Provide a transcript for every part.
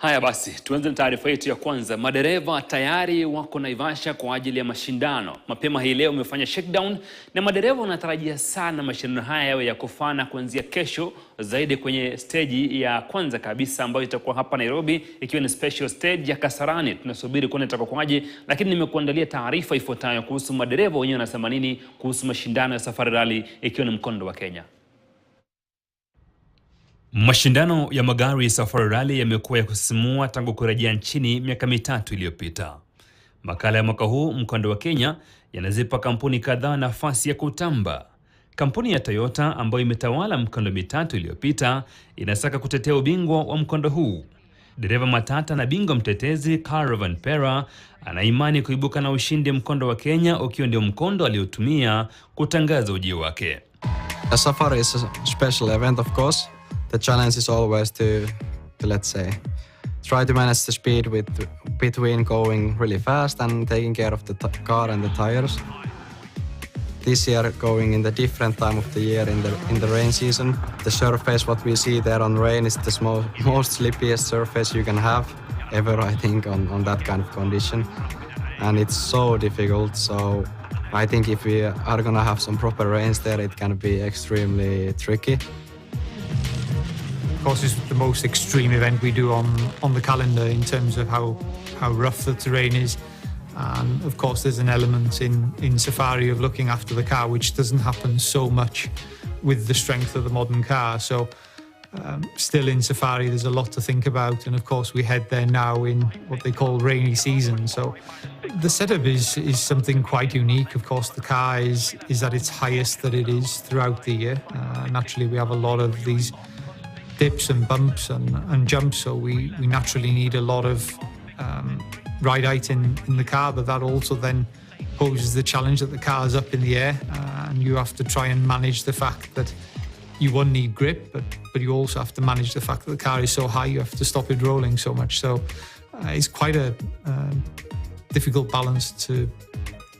Haya basi, tuanze na taarifa yetu ya kwanza. Madereva tayari wako Naivasha kwa ajili ya mashindano. Mapema hii leo umefanya shakedown na madereva wanatarajia sana mashindano haya yawe ya kufana kuanzia kesho, zaidi kwenye stage ya kwanza kabisa ambayo itakuwa hapa Nairobi, ikiwa ni special stage ya Kasarani. Tunasubiri kuona itakuwaje, lakini nimekuandalia taarifa ifuatayo kuhusu madereva wenyewe wanasema nini kuhusu mashindano ya Safari Rally ikiwa ni mkondo wa Kenya. Mashindano ya magari Safari Rally yamekuwa ya kusisimua tangu kurejea nchini miaka mitatu iliyopita. Makala ya mwaka huu mkondo wa Kenya yanazipa kampuni kadhaa nafasi ya kutamba. Kampuni ya Toyota ambayo imetawala mkondo mitatu iliyopita inasaka kutetea ubingwa wa mkondo huu. Dereva matata na bingwa mtetezi Caravan Pera anaimani kuibuka na ushindi mkondo wa Kenya ukiwa ndio mkondo aliotumia kutangaza ujio wake. A Safari is a special event, of course. The challenge is always to let's say, try to manage the speed between going really fast and taking care of the car and the tires. This year, going in the different time of the year in the rain season, the surface what we see there on rain is the most slippiest surface you can have ever, I think, on that kind of condition, and it's so difficult. So I think if we are gonna have some proper rains there, it can be extremely tricky. Of course, it's the most extreme event we do on the calendar in terms of how rough the terrain is. And of course, there's an element in Safari of looking after the car, which doesn't happen so much with the strength of the modern car. So still in Safari, there's a lot to think about. And of course, we head there now in what they call rainy season. So the setup is something quite unique. Of course, the car is at its highest that it is throughout the year. Naturally, we have a lot of these dips and bumps and jumps, so we naturally need a lot of ride height in the car, but that also then poses the challenge that the car is up in the air, and you have to try and manage the fact that you need grip, but you also have to manage the fact that the car is so high you have to stop it rolling so much. So it's quite a difficult balance to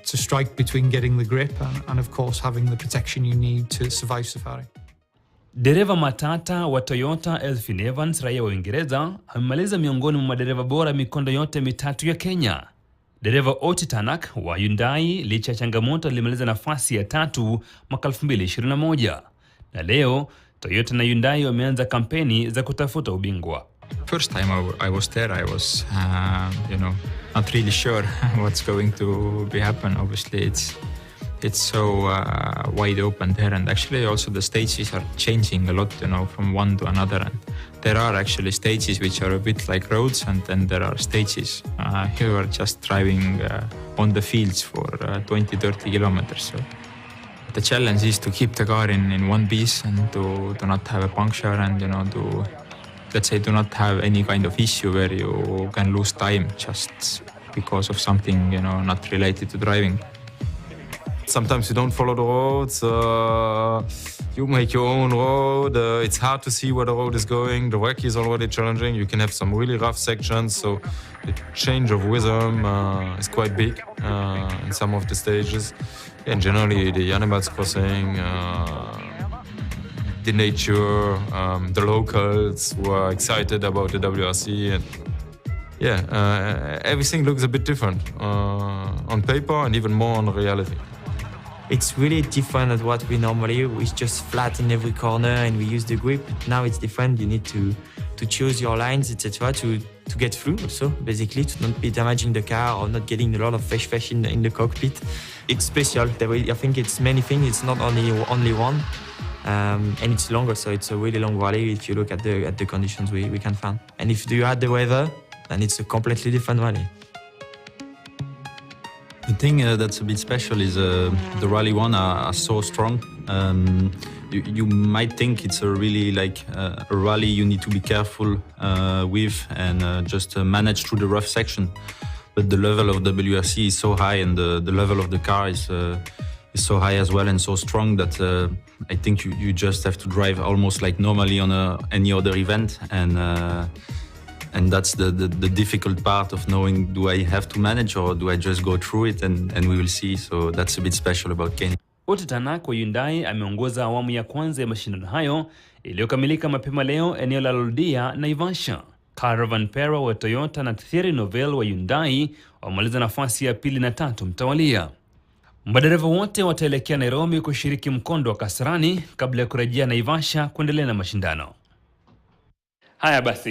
strike between getting the grip and of course having the protection you need to survive Safari. Dereva matata wa Toyota Elfin Evans, raia wa Uingereza, amemaliza miongoni mwa madereva bora mikondo yote mitatu ya Kenya. Dereva Tanak wa Hyundai, licha ya changamoto, alimaliza nafasi ya 3 mwaka 2021. Na leo Toyota na Hyundai wameanza kampeni za kutafuta ubingwa. First time I was there, I was not really sure what's going to be happen. Obviously it's so wide open there, and actually also the stages are changing a lot, from one to another. And there are actually stages which are a bit like roads, and then there are stages you are just driving on the fields for 20-30 kilometers. So the challenge is to keep the car in one piece and to not have a puncture, and to, let's say, do not have any kind of issue where you can lose time just because of something not related to driving. Sometimes you don't follow the roads, you make your own road, it's hard to see where the road is going, the wreck is already challenging, you can have some really rough sections, so the change of rhythm is quite big in some of the stages. And generally the animals crossing, the nature, the locals who are excited about the WRC, and everything looks a bit different on paper and even more on reality. It's really different at what we normally do. It's just flat in every corner and we use the grip. Now it's different. You need to choose your lines, etc. to get through also, basically, to not be damaging the car or not getting a lot of fresh in the cockpit. It's special. I think it's many things. It's not only one. And it's longer, so it's a really long rally if you look at the conditions we can find. And if you add the weather, then it's a completely different rally. The thing that's a bit special is the Rally 1 are so strong. You might think it's a really a rally you need to be careful with and just manage through the rough section. But the level of WRC is so high, and the level of the car is so high as well and so strong that I think you just have to drive almost like normally on any other event, and that's the difficult part of knowing, do I have to manage or do I just go through it, and we will see. So that's a bit special about Kenya. Tanak wa Hyundai ameongoza awamu ya kwanza ya mashindano hayo iliyokamilika mapema leo eneo la Loldia, Naivasha. Caravan Pero wa Toyota na Thierry Neuville wa Hyundai wamaliza nafasi ya 2 na 3 mtawalia. Madereva wote wataelekea Nairobi kushiriki mkondo wa Kasarani kabla ya kurejea Naivasha kuendelea na mashindano. Haya basi.